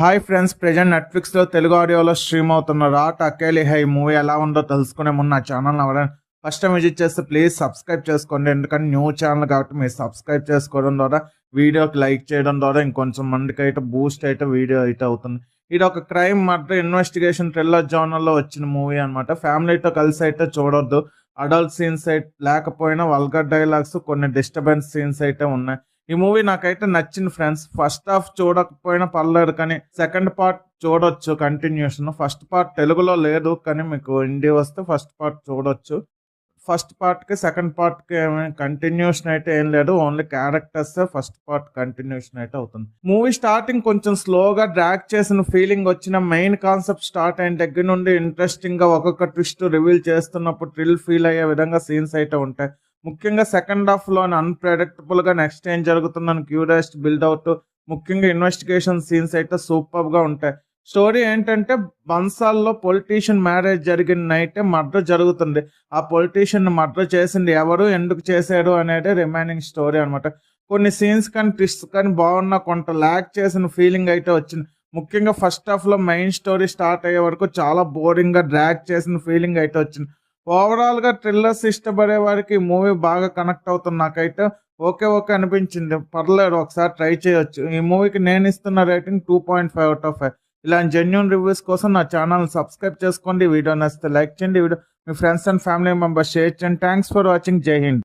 Hi friends, present నెట్ఫ్లిక్స్లో తెలుగు ఆడియోలో stream అవుతున్న రాట్ అకేలి హై మూవీ ఎలా ఉందో తెలుసుకునే ముందు నా ఛానల్ ఎవరైనా ఫస్ట్ టైం విజిట్ చేస్తే ప్లీజ్ సబ్స్క్రైబ్ చేసుకోండి. ఎందుకంటే న్యూ ఛానల్ కాబట్టి మీరు సబ్స్క్రైబ్ చేసుకోవడం ద్వారా, వీడియోకి లైక్ చేయడం ద్వారా ఇంకొంచెం మందికి అయితే బూస్ట్ అయితే వీడియో అయితే అవుతుంది. ఇది ఒక క్రైమ్ మర్డర్ ఇన్వెస్టిగేషన్ థ్రిల్లర్ జోనర్లో వచ్చిన మూవీ అనమాట. ఫ్యామిలీతో కలిసి అయితే చూడొద్దు. అడల్ట్ సీన్స్ అయితే లేకపోయినా వల్గర్ డైలాగ్స్, కొన్ని డిస్టర్బెన్స్ సీన్స్ అయితే ఉన్నాయి. ఈ మూవీ నాకైతే నచ్చింది ఫ్రెండ్స్. ఫస్ట్ హాఫ్ చూడకపోయినా పర్లేదు, కానీ సెకండ్ పార్ట్ చూడొచ్చు కంటిన్యూషన్. ఫస్ట్ పార్ట్ తెలుగులో లేదు, కానీ మీకు హిందీ వస్తే ఫస్ట్ పార్ట్ చూడొచ్చు. ఫస్ట్ పార్ట్కి సెకండ్ పార్ట్కి ఏమైనా కంటిన్యూషన్ అయితే ఏం లేదు, only characters first part continuation అయితే అవుతుంది. మూవీ స్టార్టింగ్ కొంచెం స్లోగా డ్రాగ్ చేసిన ఫీలింగ్ వచ్చిన, మెయిన్ కాన్సెప్ట్ స్టార్ట్ అయిన దగ్గర నుండి ఇంట్రెస్టింగ్ గా ఒక్కొక్క ట్విస్ట్ రివీల్ చేస్తున్నప్పుడు థ్రిల్ ఫీల్ అయ్యే విధంగా సీన్స్ అయితే ఉంటాయి. ముఖ్యంగా సెకండ్ హాఫ్ లో అన్ప్రెడిక్టబుల్ గా నెక్స్ట్ ఏం జరుగుతుందని క్యూరియాసిటీ బిల్డ్ అవుట్, ముఖ్యంగా ఇన్వెస్టిగేషన్ సీన్స్ అయితే సూపర్ గా ఉంటాయి. స్టోరీ ఏంటంటే, బన్సాల్లో పొలిటీషియన్ మ్యారేజ్ జరిగిన నైటే మర్డర్ జరుగుతుంది. ఆ పొలిటీషియన్ మర్డర్ చేసింది ఎవరు, ఎందుకు చేశారు అనేది రిమైనింగ్ స్టోరీ అనమాట. కొన్ని సీన్స్ కానీ ట్విస్ట్ కానీ బాగున్నా, కొంత ల్యాక్ చేసిన ఫీలింగ్ అయితే వచ్చింది. ముఖ్యంగా ఫస్ట్ హాఫ్ లో మెయిన్ స్టోరీ స్టార్ట్ అయ్యే వరకు చాలా బోరింగ్ గా డ్రాగ్ చేసిన ఫీలింగ్ అయితే వచ్చింది. ఓవరాల్ గా థ్రిల్లర్స్ ఇష్టపడే వారికి ఈ మూవీ బాగా కనెక్ట్ అవుతుంది. నాకైతే ఓకే అనిపించింది, పర్లేదు, ఒకసారి ట్రై చేయొచ్చు. ఈ మూవీకి నేను ఇస్తున్న రేటింగ్ 2.5/5. ఇలాంటి జెన్యూన్ రివ్యూస్ కోసం నా ఛానల్ సబ్స్క్రైబ్ చేసుకోండి. వీడియో నచ్చితే లైక్ చేయండి. వీడియో మీ friends and family members share చేయండి. Thanks for watching. Jai Hind.